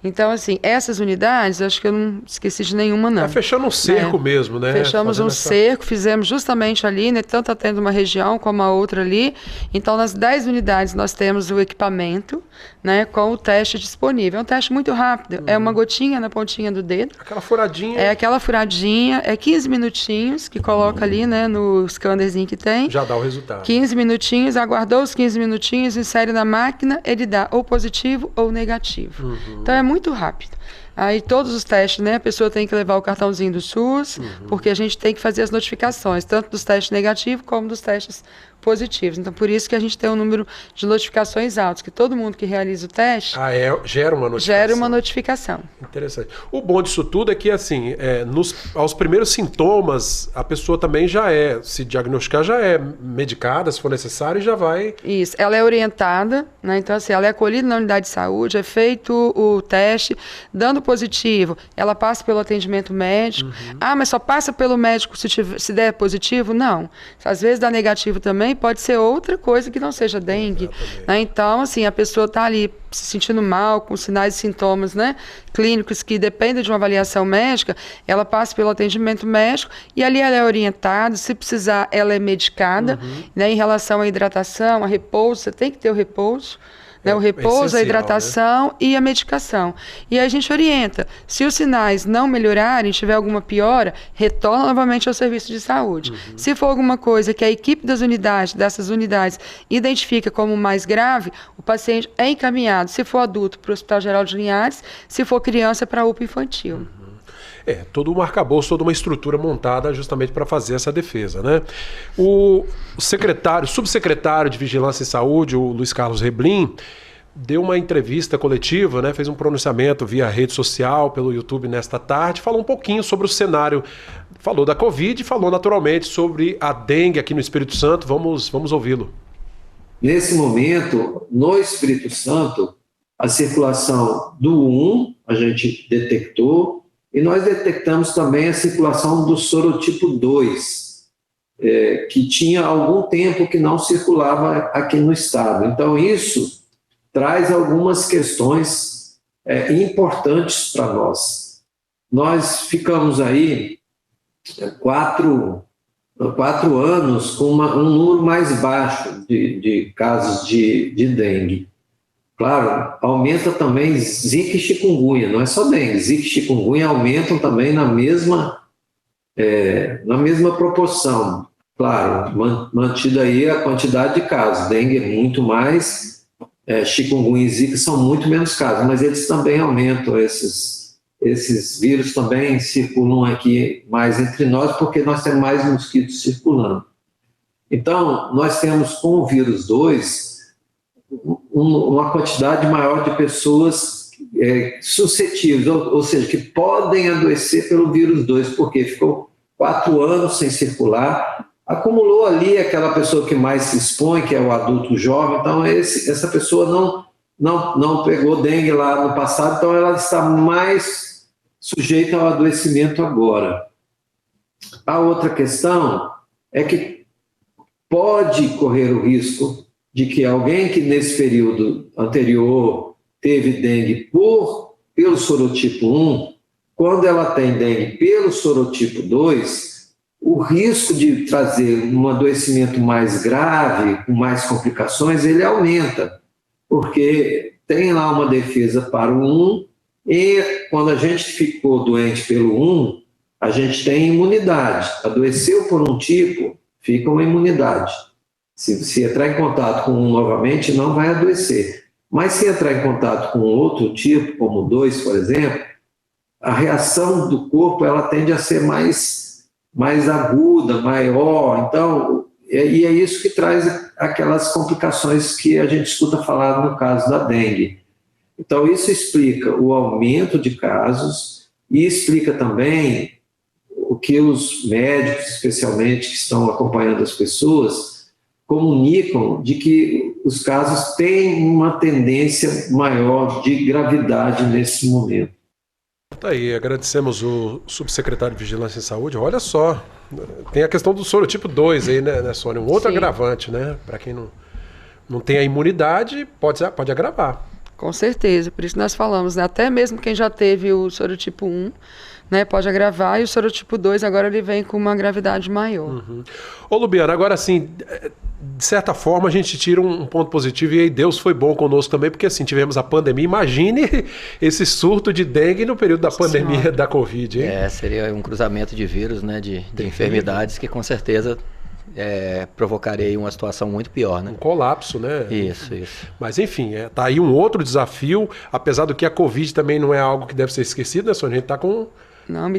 Speaker 5: Então, assim, essas unidades, acho que eu não esqueci de nenhuma, não.
Speaker 4: Fechando um cerco mesmo, né?
Speaker 5: Fechamos um cerco, fizemos justamente ali, né? Tanto atendo uma região como a outra ali. Então, nas 10 unidades, nós temos o equipamento, né? Com o teste disponível. É um teste muito rápido. É uma gotinha na pontinha do dedo.
Speaker 4: Aquela furadinha.
Speaker 5: É aquela furadinha. É 15 minutinhos que coloca ali, né? No scannerzinho que tem.
Speaker 4: Já dá o resultado.
Speaker 5: 15 minutinhos, aguardou os 15 minutinhos, insere na máquina, ele dá ou positivo ou negativo. Então, é muito rápido. Aí todos os testes, né, a pessoa tem que levar o cartãozinho do SUS, porque a gente tem que fazer as notificações, tanto dos testes negativos como dos testes positivos. Então, por isso que a gente tem um número de notificações altos, que todo mundo que realiza o teste
Speaker 4: gera uma notificação.
Speaker 5: Gera uma notificação.
Speaker 4: Interessante. O bom disso tudo é que, assim, aos primeiros sintomas, a pessoa também se diagnosticar, já é medicada, se for necessário, e já vai...
Speaker 5: Isso. Ela é orientada, né? Então, assim, ela é acolhida na unidade de saúde, é feito o teste, dando positivo, ela passa pelo atendimento médico. Mas só passa pelo médico se der positivo? Não. Às vezes dá negativo também, pode ser outra coisa que não seja dengue. Né? Então, assim, a pessoa está ali se sentindo mal, com sinais e sintomas, né, clínicos que dependem de uma avaliação médica, ela passa pelo atendimento médico e ali ela é orientada, se precisar, ela é medicada, né, em relação à hidratação, a repouso, você tem que ter o repouso. Né, o repouso, a hidratação, né? E a medicação. E aí a gente orienta. Se os sinais não melhorarem, tiver alguma piora, retorna novamente ao serviço de saúde. Se for alguma coisa que a equipe dessas unidades, identifica como mais grave, o paciente é encaminhado, se for adulto, para o Hospital Geral de Linhares, se for criança, para a UPA infantil.
Speaker 4: Todo um arcabouço, toda uma estrutura montada justamente para fazer essa defesa, né? O subsecretário de Vigilância e Saúde, o Luiz Carlos Reblin, deu uma entrevista coletiva, né? Fez um pronunciamento via rede social, pelo YouTube nesta tarde, falou um pouquinho sobre o cenário, falou da Covid e falou naturalmente sobre a dengue aqui no Espírito Santo. Vamos ouvi-lo.
Speaker 9: Nesse momento, no Espírito Santo, a circulação do 1 a gente detectou, e nós detectamos também a circulação do sorotipo 2, que tinha algum tempo que não circulava aqui no estado. Então, isso traz algumas questões importantes para nós. Nós ficamos aí 4 anos com um número mais baixo de casos de dengue. Claro, aumenta também zika e chikungunya, não é só dengue, zika e chikungunya aumentam também na mesma proporção. Claro, mantida aí a quantidade de casos, dengue é muito mais, chikungunya e zika são muito menos casos, mas eles também aumentam, esses vírus também circulam aqui mais entre nós, porque nós temos mais mosquitos circulando. Então, nós temos com o vírus 2, uma quantidade maior de pessoas suscetíveis, ou seja, que podem adoecer pelo vírus 2, porque ficou 4 anos sem circular, acumulou ali aquela pessoa que mais se expõe, que é o adulto jovem, então essa pessoa não pegou dengue lá no passado, então ela está mais sujeita ao adoecimento agora. A outra questão é que pode correr o risco de que alguém que nesse período anterior teve dengue pelo sorotipo 1, quando ela tem dengue pelo sorotipo 2, o risco de trazer um adoecimento mais grave, com mais complicações, ele aumenta, porque tem lá uma defesa para o 1, e quando a gente ficou doente pelo 1, a gente tem imunidade. Adoeceu por um tipo, fica uma imunidade. Se entrar em contato com um novamente, não vai adoecer. Mas se entrar em contato com outro tipo, como o 2, por exemplo, a reação do corpo ela tende a ser mais aguda, maior. Então, e é isso que traz aquelas complicações que a gente escuta falar no caso da dengue. Então, isso explica o aumento de casos e explica também o que os médicos, especialmente, que estão acompanhando as pessoas, comunicam de que os casos têm uma tendência maior de gravidade nesse momento.
Speaker 4: Tá aí, agradecemos o subsecretário de Vigilância e Saúde. Olha só, tem a questão do sorotipo 2 aí, né, Sônia? Um outro agravante, né? Para quem não tem a imunidade, pode agravar.
Speaker 5: Com certeza, por isso nós falamos, né? Até mesmo quem já teve o sorotipo 1, né, pode agravar, e o sorotipo 2 agora ele vem com uma gravidade maior.
Speaker 4: Ô Lubiana, agora assim, de certa forma a gente tira um ponto positivo, e aí Deus foi bom conosco também, porque assim, tivemos a pandemia. Imagine esse surto de dengue no período da pandemia. Senhora. Da Covid, hein?
Speaker 6: Seria um cruzamento de vírus, né, de enfermidades que com certeza provocaria uma situação muito pior, né?
Speaker 4: Um colapso, né?
Speaker 6: Isso.
Speaker 4: Mas enfim, tá aí um outro desafio, apesar do que a Covid também não é algo que deve ser esquecido, né, Sônia? A gente tá com...
Speaker 5: Não,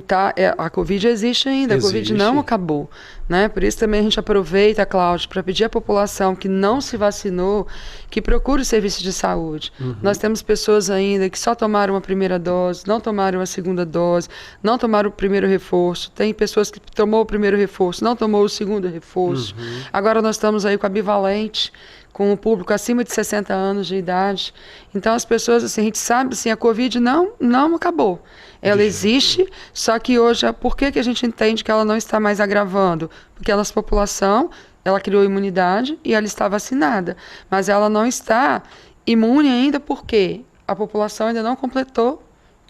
Speaker 5: a Covid existe ainda, a Covid não acabou, né? Por isso também a gente aproveita, Cláudio, para pedir à população que não se vacinou, que procure o serviço de saúde. Nós temos pessoas ainda que só tomaram a primeira dose, não tomaram a segunda dose, não tomaram o primeiro reforço. Tem pessoas que tomou o primeiro reforço, não tomou o segundo reforço. Agora nós estamos aí com a bivalente, com o público acima de 60 anos de idade. Então as pessoas, assim, a gente sabe, assim, a Covid não acabou. Ela existe, só que hoje, por que a gente entende que ela não está mais agravando? Porque a nossa população, ela criou imunidade e ela está vacinada. Mas ela não está imune ainda porque a população ainda não completou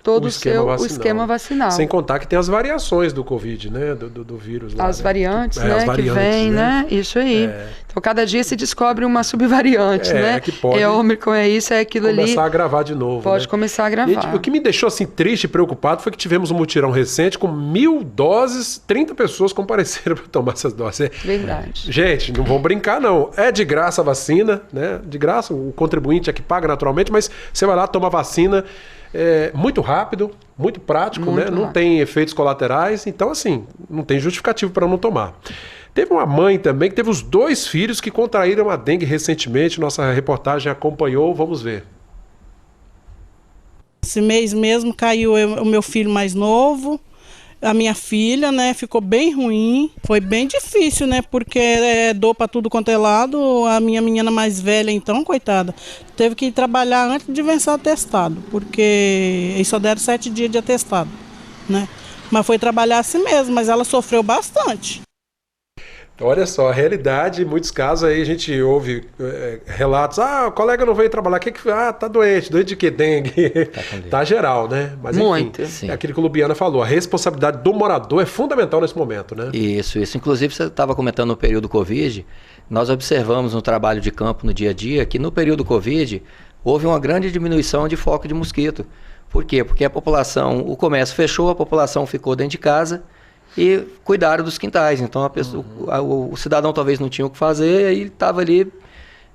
Speaker 5: todo o esquema vacinal.
Speaker 4: Sem contar que tem as variações do Covid, né? Do vírus lá.
Speaker 5: As variantes, né? Que vem, né? Isso aí. Então, cada dia se descobre uma subvariante, né?
Speaker 4: Que pode
Speaker 5: Ômicron, é isso, é aquilo ali.
Speaker 4: Começar a gravar de novo.
Speaker 5: Pode começar a gravar.
Speaker 4: O que me deixou assim triste e preocupado foi que tivemos um mutirão recente com 1.000 doses, 30 pessoas compareceram para tomar essas doses.
Speaker 5: Verdade.
Speaker 4: Gente, não vão brincar, não. É de graça a vacina, né? De graça, o contribuinte é que paga naturalmente, mas você vai lá, toma vacina. Muito rápido, muito prático,
Speaker 5: muito
Speaker 4: né?
Speaker 5: rápido.
Speaker 4: Não tem efeitos colaterais, então assim, não tem justificativo para não tomar. Teve uma mãe também que teve os 2 filhos que contraíram a dengue recentemente, nossa reportagem acompanhou, vamos ver.
Speaker 10: Esse mês mesmo caiu o meu filho mais novo, a minha filha, né, ficou bem ruim, foi bem difícil, né, porque dor para tudo quanto é lado. A minha menina mais velha, então, coitada, teve que ir trabalhar antes de vencer o atestado, porque eles só deram 7 dias de atestado, né, mas foi trabalhar assim mesmo, mas ela sofreu bastante.
Speaker 4: Olha só, a realidade, em muitos casos aí a gente ouve relatos, o colega não veio trabalhar, tá doente de quê? Dengue? Tá geral, né? Mas enfim, é aquilo que o Lubiana falou, a responsabilidade do morador é fundamental nesse momento, né?
Speaker 6: Isso. Inclusive você estava comentando no período Covid, nós observamos no trabalho de campo no dia a dia que no período Covid houve uma grande diminuição de foco de mosquito. Por quê? Porque o comércio fechou, a população ficou dentro de casa e cuidaram dos quintais. Então o cidadão talvez não tinha o que fazer, e ele estava ali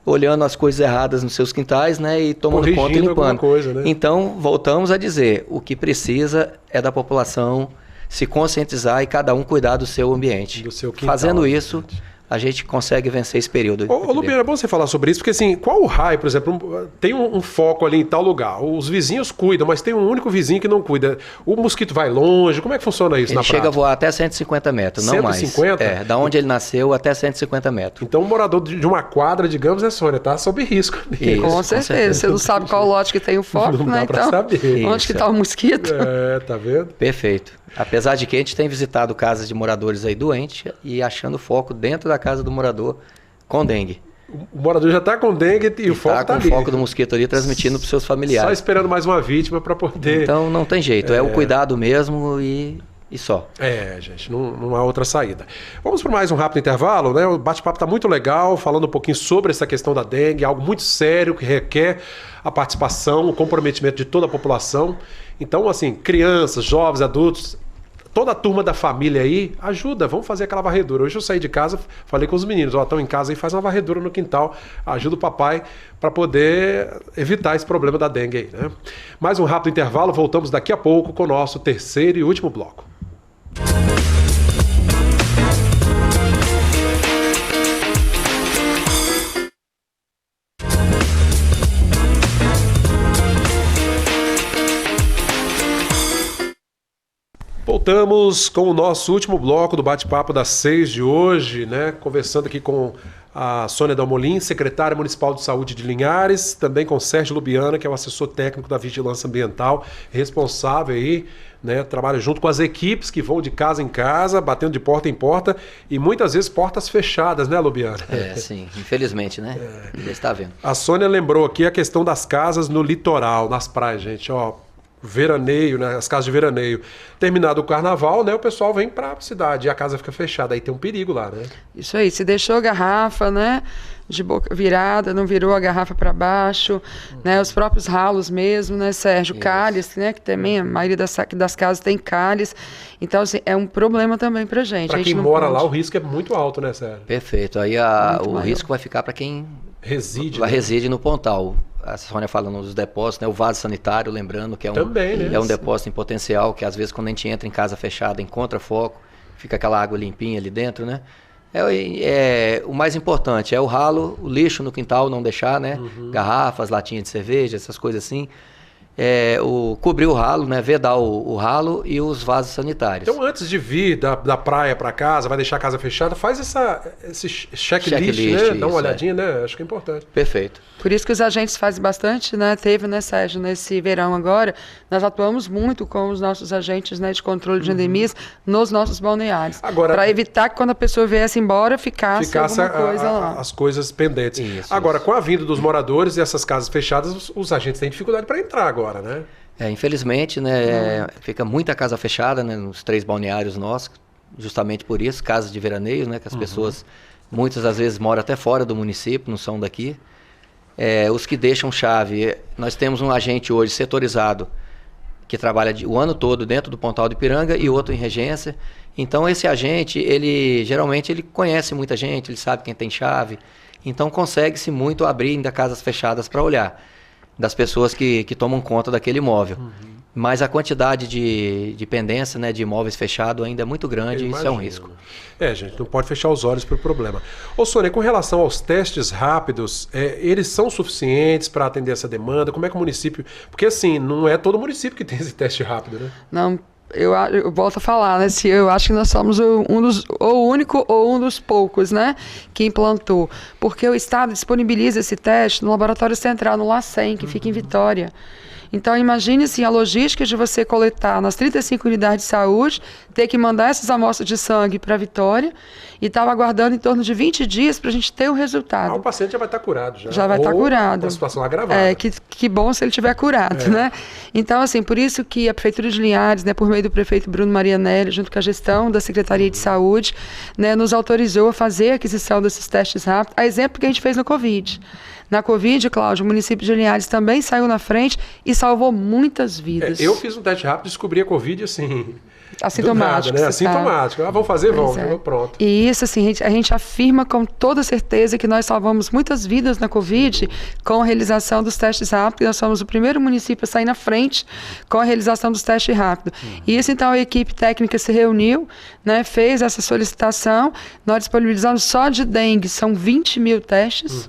Speaker 6: olhando as coisas erradas nos seus quintais, né, e tomando conta e limpando.
Speaker 4: Coisa, né?
Speaker 6: Então, voltamos a dizer, o que precisa é da população se conscientizar e cada um cuidar do seu ambiente.
Speaker 4: Do seu quintal.
Speaker 6: Fazendo isso, a gente consegue vencer esse período.
Speaker 4: Lubiana, é bom você falar sobre isso, porque assim, qual o raio, por exemplo, tem um foco ali em tal lugar, os vizinhos cuidam, mas tem um único vizinho que não cuida. O mosquito vai longe, como é que funciona isso na prática?
Speaker 6: Ele chega a voar até 150 metros, não
Speaker 4: 150?
Speaker 6: mais. Da onde ele nasceu até 150 metros.
Speaker 4: Então o morador de uma quadra, digamos, Sônia, tá sob risco.
Speaker 6: Isso,
Speaker 5: com certeza. Você não sabe qual lote que tem o foco,
Speaker 4: não
Speaker 5: né?
Speaker 4: Dá pra saber.
Speaker 5: Onde que tá o mosquito?
Speaker 4: Tá vendo?
Speaker 6: Perfeito. Apesar de que a gente tem visitado casas de moradores aí doentes e achando foco dentro da casa do morador com dengue.
Speaker 4: O morador já está com dengue e o foco tá ali.
Speaker 6: Com o foco do mosquito ali transmitindo para os seus familiares.
Speaker 4: Só esperando mais uma vítima para poder...
Speaker 6: Então não tem jeito, é o cuidado mesmo e só.
Speaker 4: Gente, não há outra saída. Vamos para mais um rápido intervalo, né? O bate-papo está muito legal, falando um pouquinho sobre essa questão da dengue, algo muito sério que requer a participação, o comprometimento de toda a população. Então, assim, crianças, jovens, adultos, toda a turma da família aí, ajuda, vamos fazer aquela varredura. Hoje eu saí de casa, falei com os meninos, estão em casa aí, faz uma varredura no quintal, ajuda o papai para poder evitar esse problema da dengue aí, né? Mais um rápido intervalo, voltamos daqui a pouco com o nosso terceiro e último bloco. Voltamos com o nosso último bloco do bate-papo das 6 de hoje, né? Conversando aqui com a Sônia Dalmolin, secretária municipal de saúde de Linhares, também com o Sérgio Lubiana, que é o assessor técnico da Vigilância Ambiental, responsável aí, né? Trabalha junto com as equipes que vão de casa em casa, batendo de porta em porta e muitas vezes portas fechadas, né, Lubiana?
Speaker 6: Sim, infelizmente, né? Já está vendo.
Speaker 4: A Sônia lembrou aqui a questão das casas no litoral, nas praias, gente, ó. veraneio, né, as casas de veraneio. Terminado o carnaval, né, o pessoal vem para a cidade e a casa fica fechada. Aí tem um perigo lá, né?
Speaker 5: Isso aí, se deixou a garrafa, né, de boca virada, não virou a garrafa para baixo, né, os próprios ralos mesmo, né, Sérgio, cálice, né, que também a maioria das casas tem cálice. Então, assim, é um problema também pra gente.
Speaker 4: Para quem mora lá, o risco é muito alto, né, Sérgio?
Speaker 6: Perfeito. Aí o risco vai ficar para quem reside no Pontal. A Sônia falando dos depósitos, né? O vaso sanitário, lembrando que é um depósito em potencial, que às vezes quando a gente entra em casa fechada, encontra foco, fica aquela água limpinha ali dentro, né? O mais importante é o ralo, o lixo no quintal, não deixar, né? Garrafas, latinhas de cerveja, essas coisas assim. Cobrir o ralo, né? Vedar o ralo e os vasos sanitários.
Speaker 4: Então, antes de vir da praia para casa, vai deixar a casa fechada, faz esse checklist, né? Dá uma olhadinha, né? Acho que é importante.
Speaker 6: Perfeito.
Speaker 5: Por isso que os agentes fazem bastante, né? Teve, né, Sérgio, nesse verão agora, nós atuamos muito com os nossos agentes, né, de controle de endemias nos nossos balneários. Para evitar que quando a pessoa viesse embora, ficasse alguma coisa lá.
Speaker 4: As coisas pendentes. Agora, com a vinda dos moradores e essas casas fechadas, os agentes têm dificuldade para entrar agora, né?
Speaker 6: Infelizmente, né, fica muita casa fechada, né, nos 3 balneários nossos, justamente por isso, casas de veraneio, né, que as pessoas, muitas das vezes moram até fora do município, não são daqui. Os que deixam chave, nós temos um agente hoje setorizado, que trabalha o ano todo dentro do Pontal do Ipiranga e outro em Regência. Então esse agente, geralmente ele conhece muita gente, ele sabe quem tem chave, então consegue-se muito abrir ainda casas fechadas para olhar das pessoas que tomam conta daquele imóvel. Mas a quantidade de pendência, né, de imóveis fechados ainda é muito grande, e isso é um risco.
Speaker 4: Gente, não pode fechar os olhos para o problema. Ô, Sônia, com relação aos testes rápidos, eles são suficientes para atender essa demanda? Como é que o município... Porque, assim, não é todo município que tem esse teste rápido, né?
Speaker 5: Não, eu volto a falar, né? Eu acho que nós somos o único ou um dos poucos, né, que implantou. Porque o Estado disponibiliza esse teste no Laboratório Central, no LACEN, que fica em Vitória. Então, imagine assim, a logística de você coletar nas 35 unidades de saúde, ter que mandar essas amostras de sangue para Vitória e estava aguardando em torno de 20 dias para a gente ter o resultado.
Speaker 4: O paciente já vai estar curado.
Speaker 5: Já vai estar curado.
Speaker 4: Uma situação agravada.
Speaker 5: Que bom se ele estiver curado, né? Então, assim, por isso que a Prefeitura de Linhares, né, por meio do prefeito Bruno Marianelli, junto com a gestão da Secretaria de Saúde, né, nos autorizou a fazer a aquisição desses testes rápidos, a exemplo que a gente fez no Covid. Na Covid, Cláudio, o município de Linhares também saiu na frente e salvou muitas vidas.
Speaker 4: Eu fiz um teste rápido e descobri a Covid, assim...
Speaker 5: Assintomático.
Speaker 4: Nada, né? Assintomático. Vamos fazer? Vamos. Pronto.
Speaker 5: E isso, assim, a gente afirma com toda certeza que nós salvamos muitas vidas na Covid com a realização dos testes rápidos. Nós somos o primeiro município a sair na frente com a realização dos testes rápidos. E isso, então, a equipe técnica se reuniu, né, fez essa solicitação. Nós disponibilizamos só de dengue, são 20 mil testes.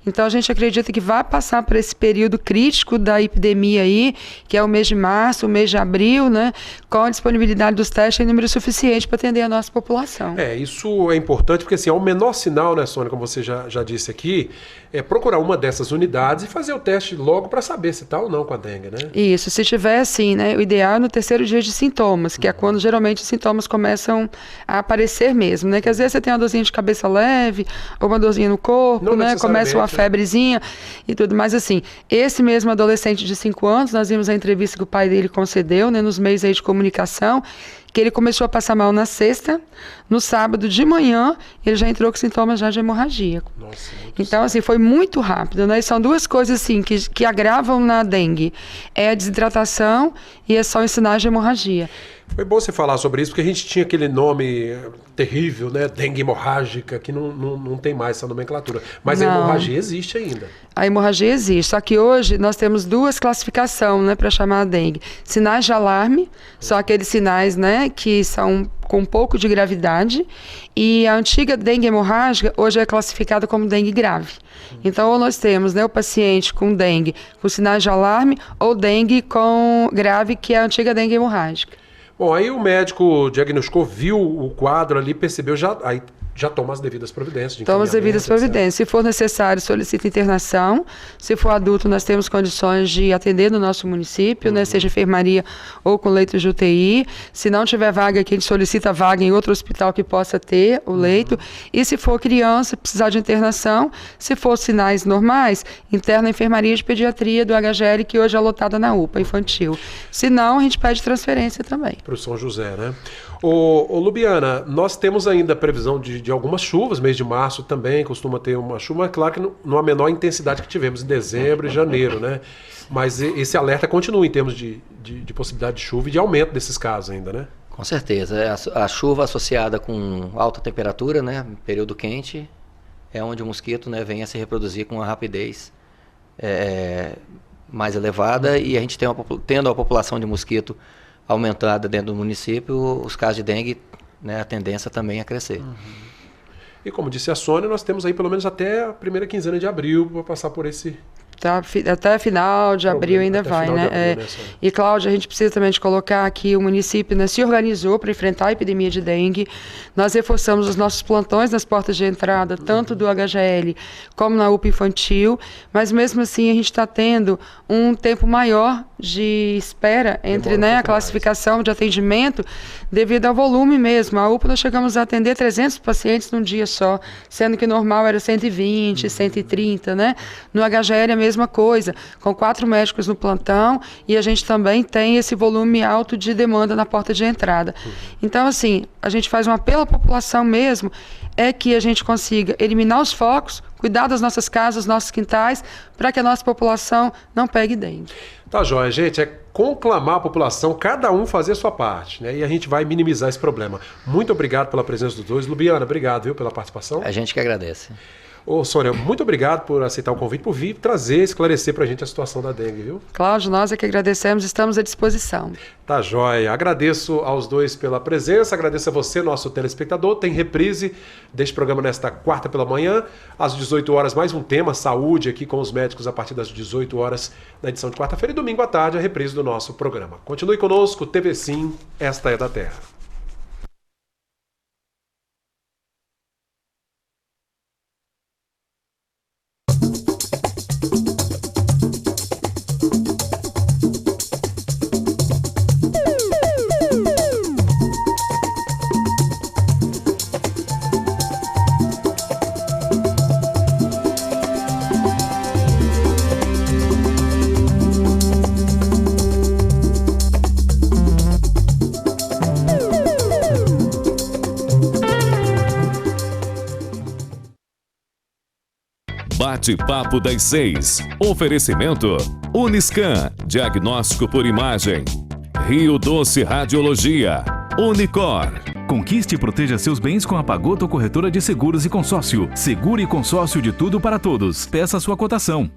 Speaker 5: Então, a gente acredita que vai passar por esse período crítico da epidemia aí, que é o mês de março, o mês de abril, né, com a disponibilidade dos testes em número suficiente para atender a nossa população.
Speaker 4: Isso é importante, porque assim, ao menor sinal, né, Sônia, como você já disse aqui, é procurar uma dessas unidades e fazer o teste logo para saber se está ou não com a dengue, né?
Speaker 5: Isso, se tiver assim, né, o ideal é no 3º dia de sintomas, que é quando geralmente os sintomas começam a aparecer mesmo, né, que às vezes você tem uma dorzinha de cabeça leve, ou uma dorzinha no corpo, né, começa uma febrezinha e tudo, mas assim, esse mesmo adolescente de 5 anos, nós vimos a entrevista que o pai dele concedeu, né, nos meios aí de comunicação, que ele começou a passar mal na sexta, no sábado de manhã, ele já entrou com sintomas já de hemorragia.
Speaker 4: Nossa,
Speaker 5: então, assim, foi muito rápido, né? E são duas coisas, assim, que agravam na dengue. É a desidratação e são os sinais de hemorragia.
Speaker 4: Foi bom você falar sobre isso, porque a gente tinha aquele nome terrível, né? Dengue hemorrágica, que não tem mais essa nomenclatura. Mas a hemorragia existe ainda. A
Speaker 5: hemorragia existe, só que hoje nós temos 2 classificações, né, para chamar a dengue. Sinais de alarme, são aqueles sinais, né, que são com um pouco de gravidade, e a antiga dengue hemorrágica hoje é classificada como dengue grave. Então, ou nós temos, né, o paciente com dengue com sinais de alarme, ou dengue com grave, que é a antiga dengue hemorrágica.
Speaker 4: Bom, aí o médico diagnosticou, viu o quadro ali, percebeu, já já toma as devidas providências.
Speaker 5: Toma as devidas providências. Se for necessário, solicita internação. Se for adulto, nós temos condições de atender no nosso município, né, seja enfermaria ou com leito de UTI. Se não tiver vaga aqui, a gente solicita vaga em outro hospital que possa ter o leito. E se for criança, precisar de internação, se for sinais normais, interna a enfermaria de pediatria do HGL, que hoje é lotada na UPA infantil. Se não, a gente pede transferência também.
Speaker 4: Para o São José, né? Ô Lubiana, nós temos ainda previsão de algumas chuvas, mês de março também costuma ter uma chuva, mas claro que numa menor intensidade que tivemos em dezembro e janeiro, né? Mas esse alerta continua em termos de possibilidade de chuva e de aumento desses casos ainda, né?
Speaker 6: Com certeza. A chuva associada com alta temperatura, né, período quente, é onde o mosquito, né, vem a se reproduzir com uma rapidez mais elevada, e a gente tendo a população de mosquito aumentada dentro do município, os casos de dengue, né, a tendência também a crescer.
Speaker 4: E como disse a Sônia, nós temos aí pelo menos até a primeira quinzena de abril para passar por esse...
Speaker 5: Até final de abril ainda vai, né? E, Cláudia, a gente precisa também de colocar que o município, né, se organizou para enfrentar a epidemia de dengue. Nós reforçamos os nossos plantões nas portas de entrada, tanto do HGL como na UPA infantil, mas mesmo assim a gente está tendo um tempo maior de espera entre, né, a classificação de atendimento devido ao volume mesmo. A UPA nós chegamos a atender 300 pacientes num dia só, sendo que normal era 120, 130, né? No HGL é a mesma coisa, com 4 médicos no plantão, e a gente também tem esse volume alto de demanda na porta de entrada. Então, assim, a gente faz um apelo à população mesmo, é que a gente consiga eliminar os focos, cuidar das nossas casas, dos nossos quintais, para que a nossa população não pegue dengue.
Speaker 4: Tá joia, gente, é conclamar a população, cada um fazer a sua parte, né? E a gente vai minimizar esse problema. Muito obrigado pela presença dos dois. Lubiana, obrigado, viu, pela participação.
Speaker 6: A gente que agradece.
Speaker 4: Ô, Sônia, muito obrigado por aceitar o convite, por vir trazer, esclarecer pra gente a situação da dengue, viu?
Speaker 5: Cláudio, nós é que agradecemos, estamos à disposição.
Speaker 4: Tá joia. Agradeço aos dois pela presença, agradeço a você, nosso telespectador. Tem reprise deste programa nesta quarta pela manhã, às 18 horas, mais um tema, saúde, aqui com os médicos a partir das 18 horas, na edição de quarta-feira, e domingo à tarde, a reprise do nosso programa. Continue conosco, TV Sim, esta é da Terra. Bate-papo das 6. Oferecimento Uniscan, diagnóstico por imagem. Rio Doce Radiologia. Unicor.
Speaker 2: Conquiste e proteja seus bens com a Pagoto Corretora de Seguros e Consórcio. Seguro e consórcio de tudo para todos. Peça sua cotação.